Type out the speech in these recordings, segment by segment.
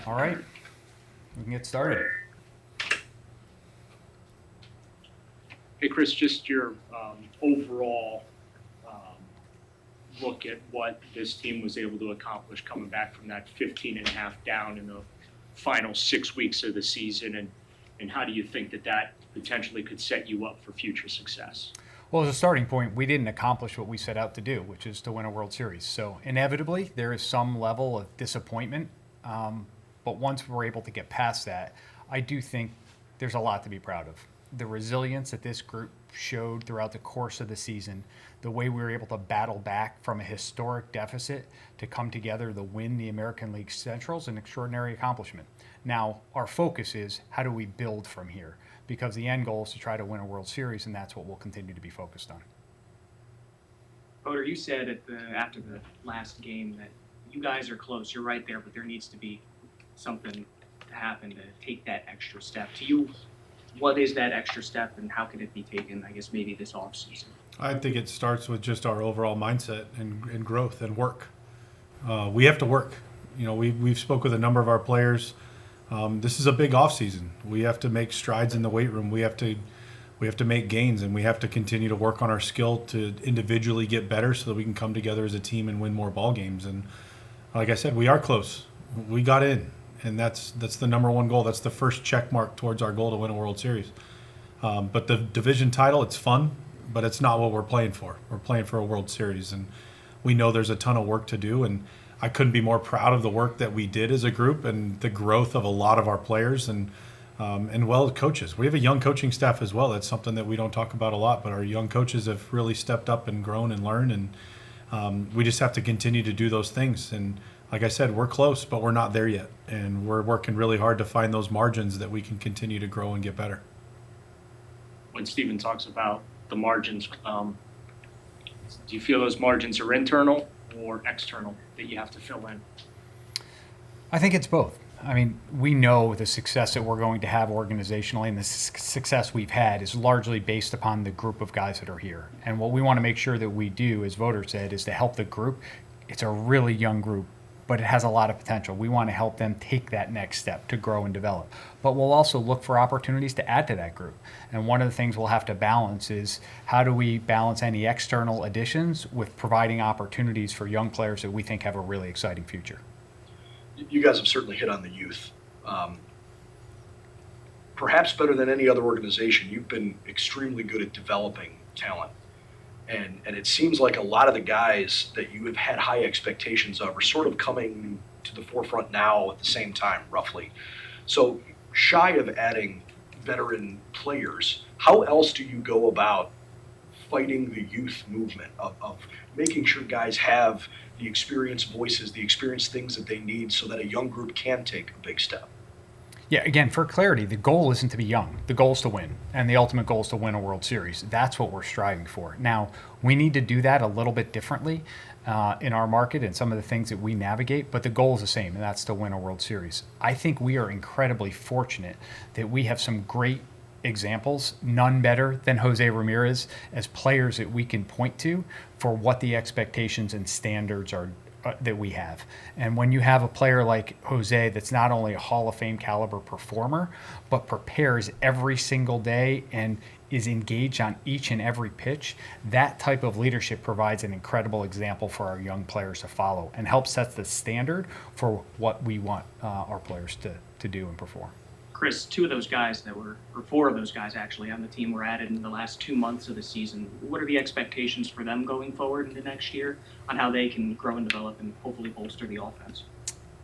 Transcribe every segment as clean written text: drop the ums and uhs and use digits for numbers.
All right, we can get started. Hey, Chris, just your overall look at what this team was able to accomplish coming back from that 15 and a half down in the final 6 weeks of the season, and how do you think that potentially could set you up for future success? Well, as a starting point, we didn't accomplish what we set out to do, which is to win a World Series. So inevitably, there is some level of disappointment. But once we're able to get past that, I do think there's a lot to be proud of. The resilience that this group showed throughout the course of the season, the way we were able to battle back from a historic deficit to come together to win the American League Central is an extraordinary accomplishment. Now, our focus is how do we build from here? Because the end goal is to try to win a World Series, and that's what we'll continue to be focused on. Boder, you said after the last game that you guys are close. You're right there, but there needs to be something to happen to take that extra step. To you, what is that extra step, and how can it be taken, I guess, maybe this offseason? I think it starts with just our overall mindset and growth and work. We have to work. We've spoke with a number of our players. This is a big off season. We have to make strides in the weight room. We have to make gains, and we have to continue to work on our skill to individually get better so that we can come together as a team and win more ball games. And like I said, we are close. We got in, and that's the number one goal. That's the first check mark towards our goal to win a World Series. But the division title, it's fun, but it's not what we're playing for. We're playing for a World Series, and we know there's a ton of work to do, and I couldn't be more proud of the work that we did as a group and the growth of a lot of our players and coaches. We have a young coaching staff as well. That's something that we don't talk about a lot, but our young coaches have really stepped up and grown and learned, and we just have to continue to do those things. And like I said, we're close, but we're not there yet, and we're working really hard to find those margins that we can continue to grow and get better. When Stephen talks about the margins, do you feel those margins are internal or external that you have to fill in? I think it's both. I mean, we know the success that we're going to have organizationally and the success we've had is largely based upon the group of guys that are here. And what we want to make sure that we do, as Vogt said, is to help the group. It's a really young group, but it has a lot of potential. We want to help them take that next step to grow and develop. But we'll also look for opportunities to add to that group. And one of the things we'll have to balance is how do we balance any external additions with providing opportunities for young players that we think have a really exciting future. You guys have certainly hit on the youth. Perhaps better than any other organization, you've been extremely good at developing talent. And it seems like a lot of the guys that you have had high expectations of are sort of coming to the forefront now at the same time, roughly. So shy of adding veteran players, how else do you go about fighting the youth movement of making sure guys have the experienced voices, the experienced things that they need so that a young group can take a big step? Yeah, again, for clarity, the goal isn't to be young. The goal is to win, and the ultimate goal is to win a World Series. That's what we're striving for. Now, we need to do that a little bit differently in our market and some of the things that we navigate, but the goal is the same, and that's to win a World Series. I think we are incredibly fortunate that we have some great examples, none better than Jose Ramirez, as players that we can point to for what the expectations and standards are that we have. And when you have a player like Jose that's not only a Hall of Fame caliber performer, but prepares every single day and is engaged on each and every pitch, that type of leadership provides an incredible example for our young players to follow and helps set the standard for what we want our players to do and perform. Chris, two of those guys or four of those guys actually on the team were added in the last 2 months of the season. What are the expectations for them going forward into next year on how they can grow and develop and hopefully bolster the offense?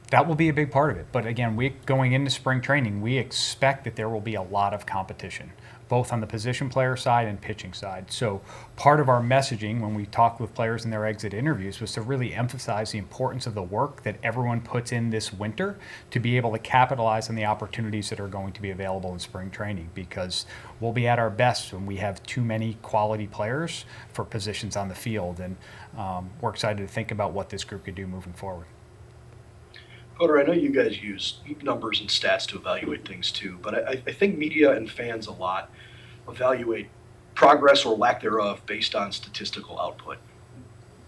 That will be a big part of it. But again, going into spring training, we expect that there will be a lot of competition, both on the position player side and pitching side. So part of our messaging when we talked with players in their exit interviews was to really emphasize the importance of the work that everyone puts in this winter to be able to capitalize on the opportunities that are going to be available in spring training, because we'll be at our best when we have too many quality players for positions on the field. And we're excited to think about what this group could do moving forward. Coder, I know you guys use numbers and stats to evaluate things too, but I think media and fans a lot evaluate progress or lack thereof based on statistical output.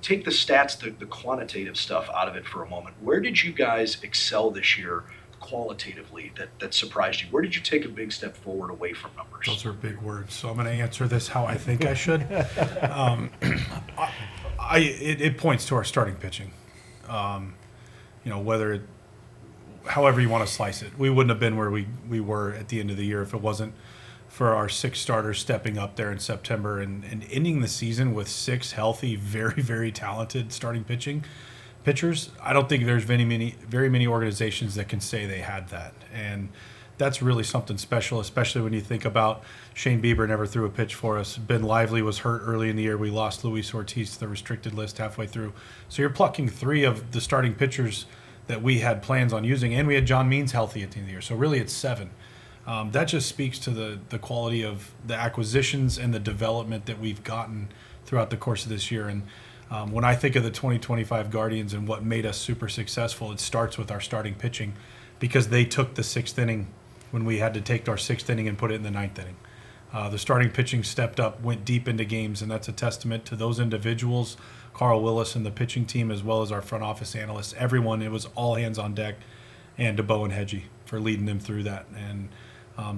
Take the stats, the quantitative stuff out of it for a moment. Where did you guys excel this year qualitatively that surprised you? Where did you take a big step forward away from numbers? Those are big words, so I'm going to answer this how I think I should. It points to our starting pitching. However you want to slice it, we wouldn't have been where we were at the end of the year if it wasn't for our 6 starters stepping up there in September and ending the season with 6 healthy, very, very talented starting pitchers. I don't think there's very many organizations that can say they had that. And that's really something special, especially when you think about Shane Bieber never threw a pitch for us. Ben Lively was hurt early in the year. We lost Luis Ortiz to the restricted list halfway through. So you're plucking 3 of the starting pitchers that we had plans on using, and we had John Means healthy at the end of the year. So really it's 7. That just speaks to the quality of the acquisitions and the development that we've gotten throughout the course of this year. And when I think of the 2025 Guardians and what made us super successful, it starts with our starting pitching, because they took the 6th inning when we had to take our 6th inning and put it in the 9th inning. The starting pitching stepped up, went deep into games, and that's a testament to those individuals, Carl Willis and the pitching team, as well as our front office analysts, everyone. It was all hands on deck, and to Bo and Hedgie for leading them through that. And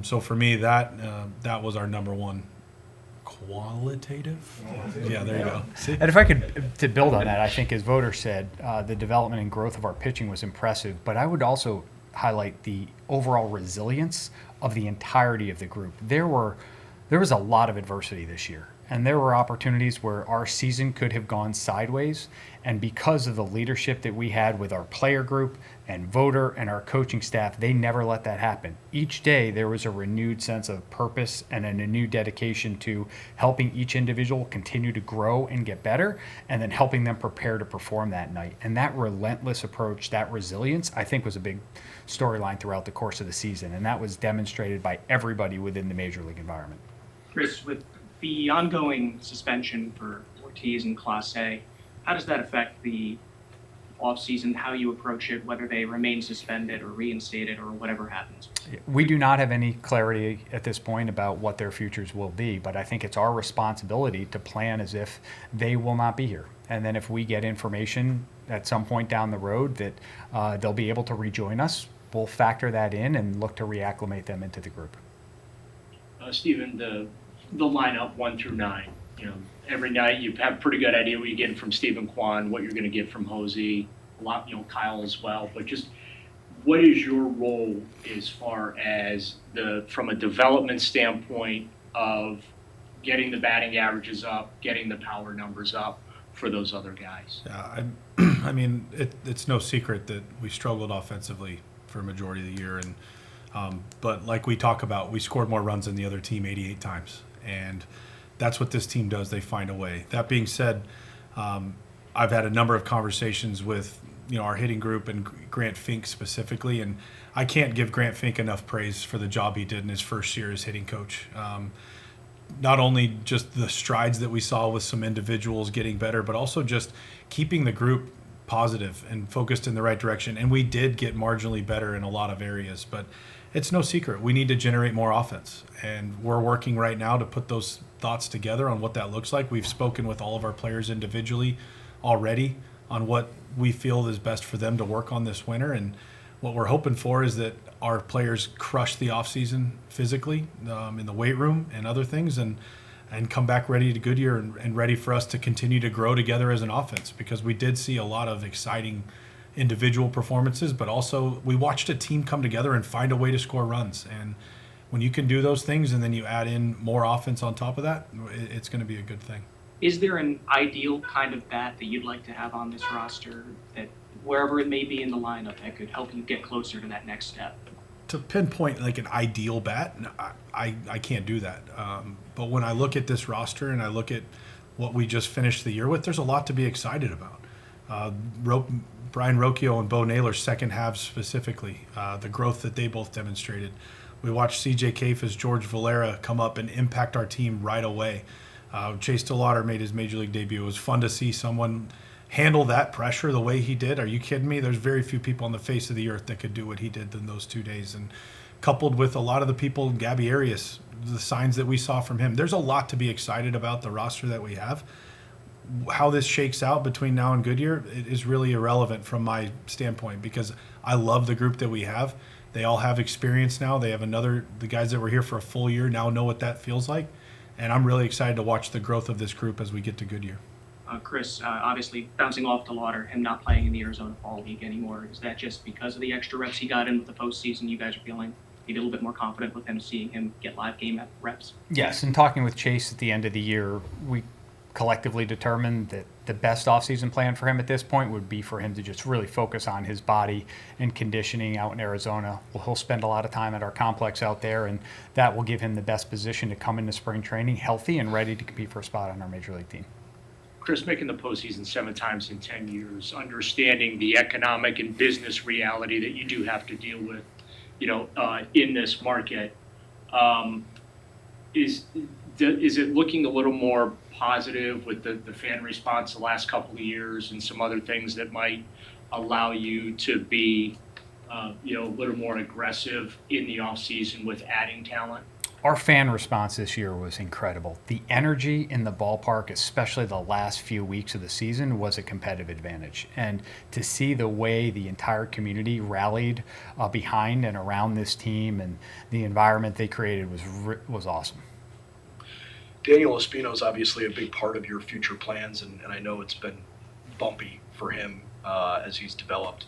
so for me, that was our number one. Qualitative? Yeah, there you go. See? And if I could, to build on that, I think as Voter said, the development and growth of our pitching was impressive, but I would also highlight the overall resilience of the entirety of the group. There was a lot of adversity this year, and there were opportunities where our season could have gone sideways, and because of the leadership that we had with our player group and Voter and our coaching staff, they never let that happen. Each day there was a renewed sense of purpose and a new dedication to helping each individual continue to grow and get better, and then helping them prepare to perform that night. And that relentless approach, that resilience, I think was a big storyline throughout the course of the season, and that was demonstrated by everybody within the major league environment. Chris, with the ongoing suspension for Ortiz and Clase, how does that affect the offseason, how you approach it, whether they remain suspended or reinstated or whatever happens? We do not have any clarity at this point about what their futures will be, but I think it's our responsibility to plan as if they will not be here. And then if we get information at some point down the road that they'll be able to rejoin us, we'll factor that in and look to reacclimate them into the group. Stephen, the lineup 1 through 9, every night you have a pretty good idea what you're getting from Stephen Kwan, what you're going to get from Hosey, a lot, Kyle as well. But just what is your role as far as from a development standpoint of getting the batting averages up, getting the power numbers up for those other guys? Yeah, I mean, it's no secret that we struggled offensively for a majority of the year, and but like we talk about, we scored more runs than the other team 88 times, and that's what this team does. They find a way. That being said, I've had a number of conversations with our hitting group and Grant Fink specifically, and I can't give Grant Fink enough praise for the job he did in his first year as hitting coach. Not only just the strides that we saw with some individuals getting better, but also just keeping the group positive and focused in the right direction. And we did get marginally better in a lot of areas, but it's no secret. We need to generate more offense. And we're working right now to put those thoughts together on what that looks like. We've spoken with all of our players individually already on what we feel is best for them to work on this winter. And what we're hoping for is that our players crush the offseason physically in the weight room and other things, and come back ready to Goodyear and ready for us to continue to grow together as an offense, because we did see a lot of exciting individual performances, but also we watched a team come together and find a way to score runs. And when you can do those things and then you add in more offense on top of that, it's going to be a good thing. Is there an ideal kind of bat that you'd like to have on this roster, that wherever it may be in the lineup, that could help you get closer to that next step? To pinpoint like an ideal bat, I can't do that. But when I look at this roster and I look at what we just finished the year with, there's a lot to be excited about. Brian Rocchio and Bo Naylor's second halves specifically, the growth that they both demonstrated. We watched CJ Kafis, George Valera come up and impact our team right away. Chase DeLauder made his major league debut. It was fun to see someone handle that pressure the way he did. Are you kidding me? There's very few people on the face of the earth that could do what he did in those 2 days. And coupled with a lot of the people, Gabby Arias, the signs that we saw from him, there's a lot to be excited about the roster that we have. how this shakes out between now and Goodyear is really irrelevant from my standpoint, because I love the group that we have. They all have experience now. They have the guys that were here for a full year now know what that feels like. And I'm really excited to watch the growth of this group as we get to Goodyear. Chris, obviously bouncing off the Lauder, him not playing in the Arizona Fall League anymore, is that just because of the extra reps he got in with the postseason? You guys are feeling maybe a little bit more confident with him, seeing him get live game reps? Yes, and talking with Chase at the end of the year, we collectively determined that the best offseason plan for him at this point would be for him to just really focus on his body and conditioning out in Arizona. Well, he'll spend a lot of time at our complex out there, and that will give him the best position to come into spring training healthy and ready to compete for a spot on our major league team. Chris, making the postseason 7 times in 10 years, understanding the economic and business reality that you do have to deal with, in this market, is it looking a little more positive with the fan response the last couple of years and some other things that might allow you to be, a little more aggressive in the offseason with adding talent? Our fan response this year was incredible. The energy in the ballpark, especially the last few weeks of the season, was a competitive advantage. And to see the way the entire community rallied behind and around this team and the environment they created was awesome. Daniel Espino is obviously a big part of your future plans, and I know it's been bumpy for him as he's developed.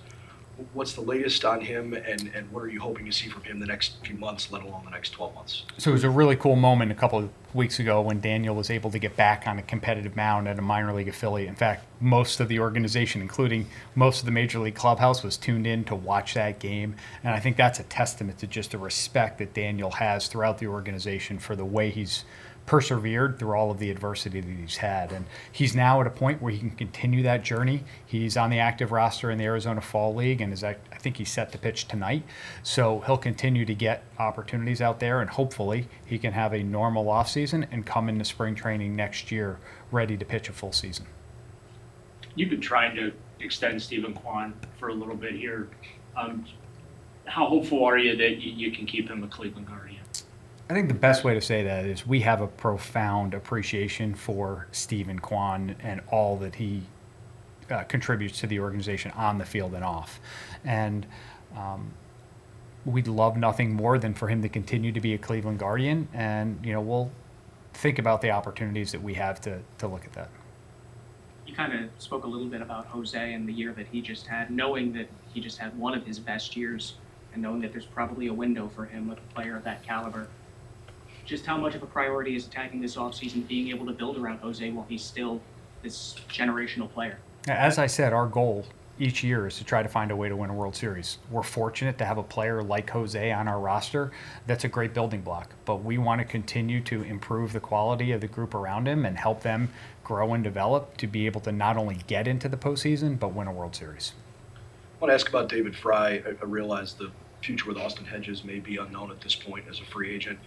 What's the latest on him, and what are you hoping to see from him the next few months, let alone the next 12 months? So it was a really cool moment a couple of weeks ago when Daniel was able to get back on a competitive mound at a minor league affiliate. In fact, most of the organization, including most of the major league clubhouse, was tuned in to watch that game. And I think that's a testament to just the respect that Daniel has throughout the organization for the way he's persevered through all of the adversity that he's had. And he's now at a point where he can continue that journey. He's on the active roster in the Arizona Fall League, and I think he's set to pitch tonight. So he'll continue to get opportunities out there, and hopefully he can have a normal offseason and come into spring training next year ready to pitch a full season. You've been trying to extend Stephen Kwan for a little bit here. How hopeful are you that you can keep him a Cleveland Guardian? I think the best way to say that is we have a profound appreciation for Stephen Kwan and all that he contributes to the organization on the field and off. And we'd love nothing more than for him to continue to be a Cleveland Guardian. And, we'll think about the opportunities that we have to look at that. You kind of spoke a little bit about Jose and the year that he just had, knowing that he just had one of his best years and knowing that there's probably a window for him with a player of that caliber. Just how much of a priority is attacking this offseason, being able to build around Jose while he's still this generational player? As I said, our goal each year is to try to find a way to win a World Series. We're fortunate to have a player like Jose on our roster. That's a great building block, but we want to continue to improve the quality of the group around him and help them grow and develop to be able to not only get into the postseason, but win a World Series. I want to ask about David Fry. I realize the future with Austin Hedges may be unknown at this point as a free agent.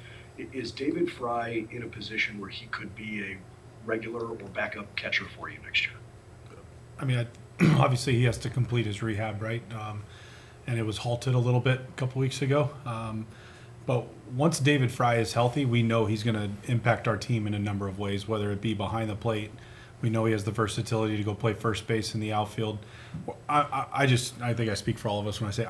Is David Fry in a position where he could be a regular or backup catcher for you next year? I mean, obviously he has to complete his rehab, right? And it was halted a little bit a couple weeks ago. But once David Fry is healthy, we know he's going to impact our team in a number of ways, whether it be behind the plate. We know he has the versatility to go play first base in the outfield. I think I speak for all of us when I say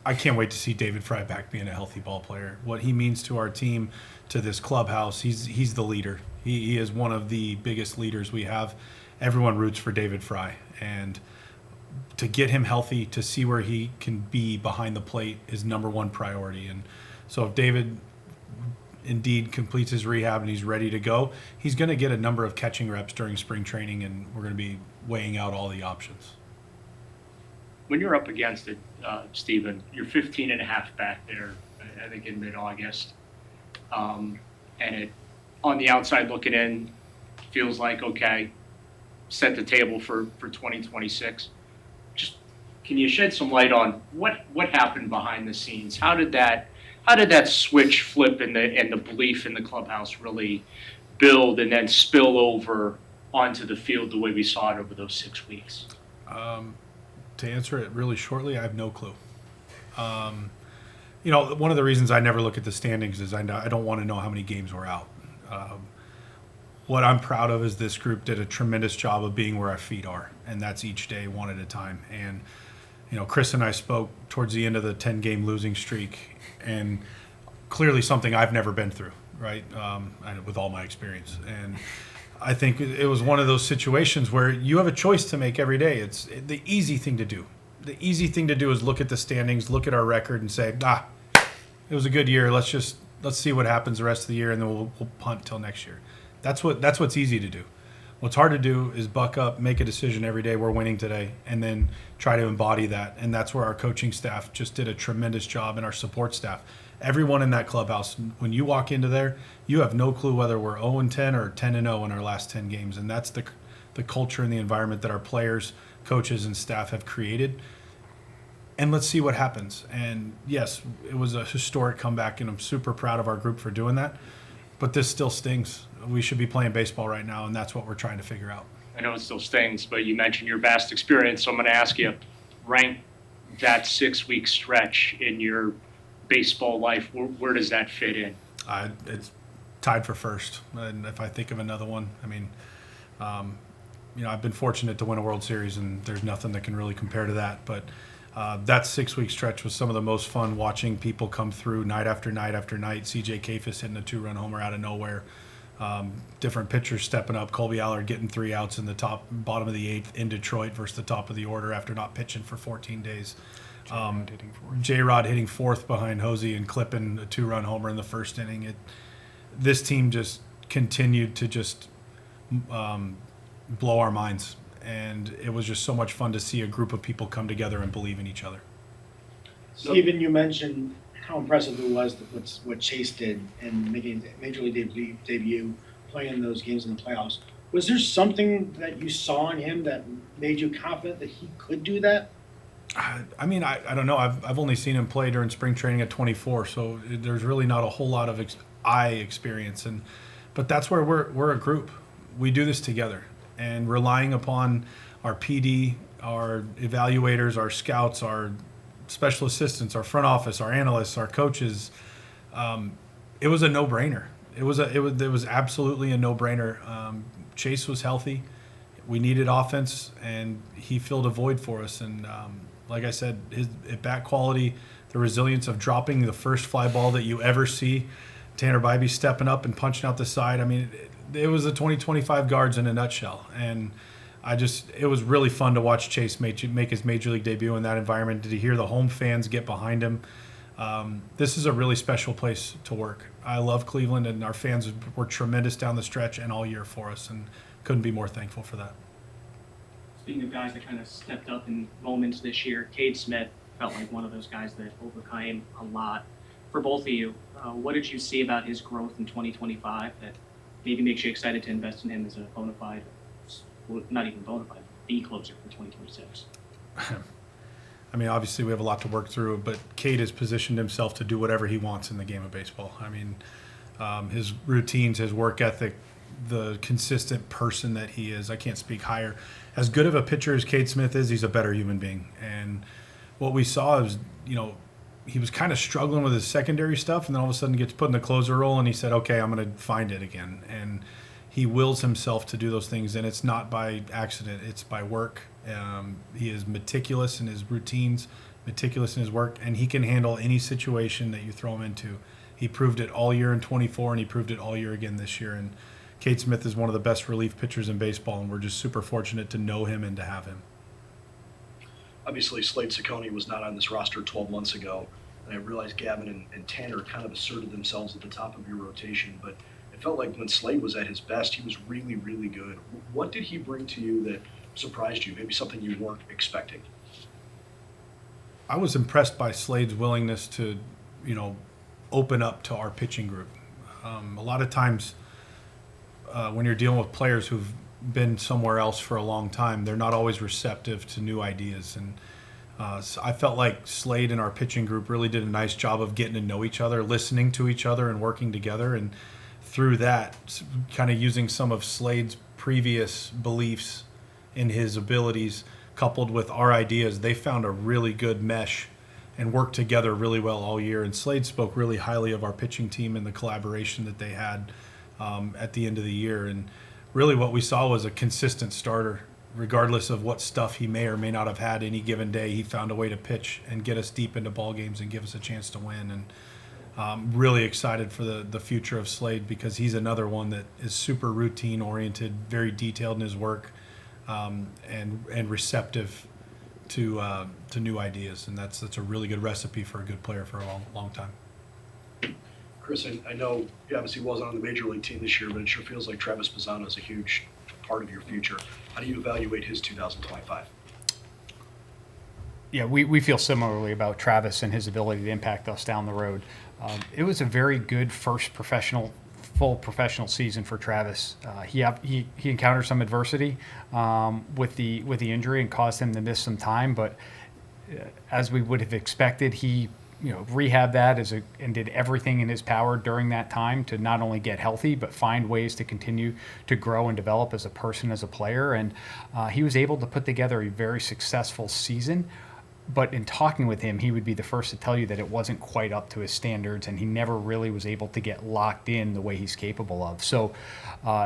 I can't wait to see David Fry back being a healthy ball player. What he means to our team, to this clubhouse, he's the leader. He is one of the biggest leaders we have. Everyone roots for David Fry. And to get him healthy, to see where he can be behind the plate is number one priority. And so if David indeed completes his rehab and he's ready to go, he's going to get a number of catching reps during spring training, and we're going to be weighing out all the options. When you're up against it, Stephen, you're 15 and a half back there, I think in mid-August. And it, on the outside looking in, feels like, okay, set the table for 2026. Just, can you shed some light on what happened behind the scenes? How did that switch flip and the belief in the clubhouse really build and then spill over onto the field the way we saw it over those 6 weeks? To answer it really shortly, I have no clue. One of the reasons I never look at the standings is I don't want to know how many games we're out. what I'm proud of is this group did a tremendous job of being where our feet are, and that's each day, one at a time. And Chris and I spoke towards the end of the 10-game losing streak, and clearly something I've never been through, right? With all my experience, and I think it was one of those situations where you have a choice to make every day. It's the easy thing to do. The easy thing to do is look at the standings, look at our record, and say, it was a good year. Let's see what happens the rest of the year, and then we'll punt till next year. That's what's easy to do. What's hard to do is buck up, make a decision every day. We're winning today, and then try to embody that. And that's where our coaching staff just did a tremendous job, and our support staff. Everyone in that clubhouse, when you walk into there, you have no clue whether we're 0-10 or 10-0 in our last 10 games. And that's the culture and the environment that our players, coaches, and staff have created. And let's see what happens. And yes, it was a historic comeback, and I'm super proud of our group for doing that. But this still stings. We should be playing baseball right now, and that's what we're trying to figure out. I know it still stings, but you mentioned your vast experience, so I'm going to ask you, rank that 6-week stretch in your baseball life. Where does that fit in? It's tied for first. And if I think of another one, I mean, I've been fortunate to win a World Series, and there's nothing that can really compare to that. But that 6-week stretch was some of the most fun, watching people come through night after night after night. C.J. Kafis hitting a 2-run homer out of nowhere. Different pitchers stepping up. Colby Allard getting 3 outs in the bottom of the 8th in Detroit versus the top of the order after not pitching for 14 days. J-Rod hitting 4th behind Hosey and clipping a 2-run homer in the first inning. This team just continued to just blow our minds. And it was just so much fun to see a group of people come together and believe in each other. Stephen, you mentioned how impressive it was what Chase did in making Major League debut, playing those games in the playoffs. Was there something that you saw in him that made you confident that he could do that? I mean, I don't know. I've only seen him play during spring training at 24, so there's really not a whole lot of experience. But that's where we're a group. We do this together, and relying upon our PD, our evaluators, our scouts, our special assistants, our front office, our analysts, our coaches. It was a no-brainer. It was absolutely a no-brainer. Chase was healthy. We needed offense, and he filled a void for us. And like I said, his at-bat quality, the resilience of dropping the first fly ball that you ever see, Tanner Bybee stepping up and punching out the side. I mean, it was the 2025 guards in a nutshell. And it was really fun to watch Chase make his Major League debut in that environment. Did he hear the home fans get behind him? This is a really special place to work. I love Cleveland, and our fans were tremendous down the stretch and all year for us, and couldn't be more thankful for that. Speaking of guys that kind of stepped up in moments this year, Cade Smith felt like one of those guys that overcame a lot. For both of you, what did you see about his growth in 2025 that maybe makes you excited to invest in him as a bona fide, well, not even bona fide, the closer for 2026? I mean, obviously we have a lot to work through, but Cade has positioned himself to do whatever he wants in the game of baseball. I mean, his routines, his work ethic, the consistent person that he is. I can't speak higher. As good of a pitcher as Cade Smith is, he's a better human being. And what we saw is, he was kind of struggling with his secondary stuff, and then all of a sudden gets put in the closer role, and he said, okay, I'm going to find it again. And he wills himself to do those things, and it's not by accident. It's by work. He is meticulous in his routines, meticulous in his work, and he can handle any situation that you throw him into. He proved it all year in 24, and he proved it all year again this year. And Cade Smith is one of the best relief pitchers in baseball, and we're just super fortunate to know him and to have him. Obviously, Slade Ciccone was not on this roster 12 months ago, and I realized Gavin and Tanner kind of asserted themselves at the top of your rotation, but it felt like when Slade was at his best, he was really, really good. What did he bring to you that surprised you, maybe something you weren't expecting? I was impressed by Slade's willingness to, open up to our pitching group. A lot of times when you're dealing with players who've been somewhere else for a long time, they're not always receptive to new ideas. And so I felt like Slade and our pitching group really did a nice job of getting to know each other, listening to each other, and working together. And through that, kind of using some of Slade's previous beliefs in his abilities, coupled with our ideas, they found a really good mesh and worked together really well all year. And Slade spoke really highly of our pitching team and the collaboration that they had at the end of the year. And really what we saw was a consistent starter. Regardless of what stuff he may or may not have had any given day, he found a way to pitch and get us deep into ball games and give us a chance to win. And really excited for the future of Slade, because he's another one that is super routine oriented, very detailed in his work, and receptive to new ideas. And that's a really good recipe for a good player for a long time. Chris, I know he obviously wasn't on the major league team this year, but it sure feels like Travis Pisano is a huge part of your future. How do you evaluate his 2025? Yeah, we feel similarly about Travis and his ability to impact us down the road. It was a very good first full professional season for Travis. He encountered some adversity with the injury and caused him to miss some time, but as we would have expected, he rehabbed that and did everything in his power during that time to not only get healthy, but find ways to continue to grow and develop as a person, as a player. And he was able to put together a very successful season. But in talking with him, he would be the first to tell you that it wasn't quite up to his standards, and he never really was able to get locked in the way he's capable of. So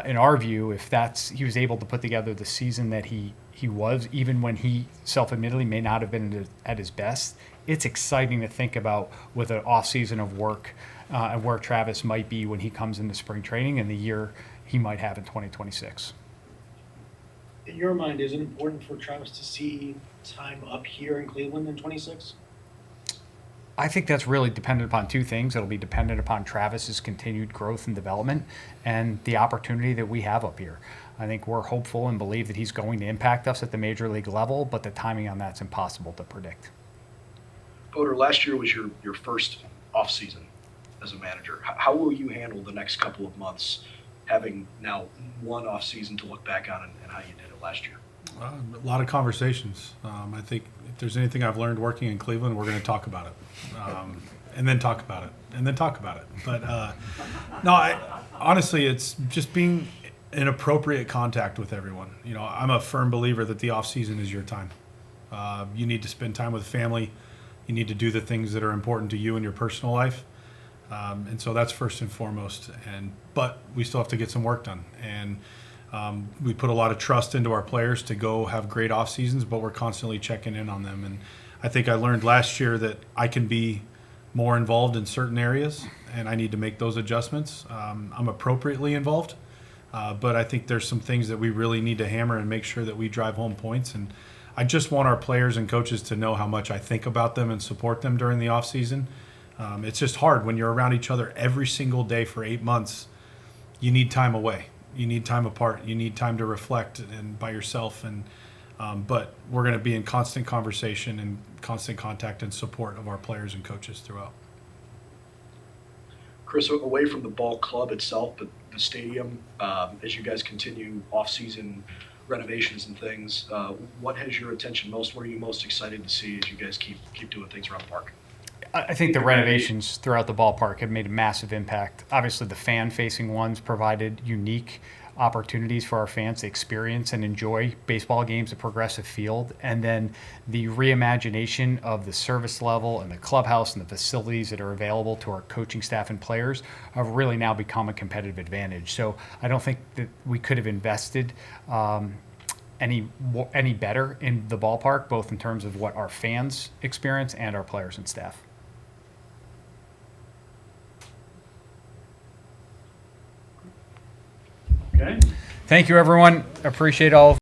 in our view, if he was able to put together the season that he was, even when he self-admittedly may not have been at his best, it's exciting to think about with an off-season of work and where Travis might be when he comes into spring training and the year he might have in 2026. In your mind, is it important for Travis to see time up here in Cleveland in 26? I think that's really dependent upon two things. It'll be dependent upon Travis's continued growth and development and the opportunity that we have up here. I think we're hopeful and believe that he's going to impact us at the major league level, but the timing on that's impossible to predict. Voter, last year was your first off season as a manager. How will you handle the next couple of months, having now one off season to look back on and how you did it last year? A lot of conversations. I think if there's anything I've learned working in Cleveland, we're going to talk about it, and then talk about it, and then talk about it. But no, honestly, it's just being in appropriate contact with everyone. I'm a firm believer that the off season is your time. You need to spend time with family. You need to do the things that are important to you in your personal life. And so that's first and foremost. But we still have to get some work done. And we put a lot of trust into our players to go have great off seasons, but we're constantly checking in on them. And I think I learned last year that I can be more involved in certain areas, and I need to make those adjustments. I'm appropriately involved, but I think there's some things that we really need to hammer and make sure that we drive home points. And I just want our players and coaches to know how much I think about them and support them during the off season. It's just hard when you're around each other every single day for 8 months. You need time away. You need time apart. You need time to reflect and by yourself. But we're going to be in constant conversation and constant contact and support of our players and coaches throughout. Chris, away from the ball club itself, but the stadium, as you guys continue off-season renovations and things, what has your attention most? What are you most excited to see as you guys keep doing things around the park? I think the renovations throughout the ballpark have made a massive impact. Obviously, the fan-facing ones provided unique opportunities for our fans to experience and enjoy baseball games at Progressive Field. And then the reimagination of the service level and the clubhouse and the facilities that are available to our coaching staff and players have really now become a competitive advantage. So I don't think that we could have invested any better in the ballpark, both in terms of what our fans experience and our players and staff. Okay. Thank you, everyone. Appreciate all of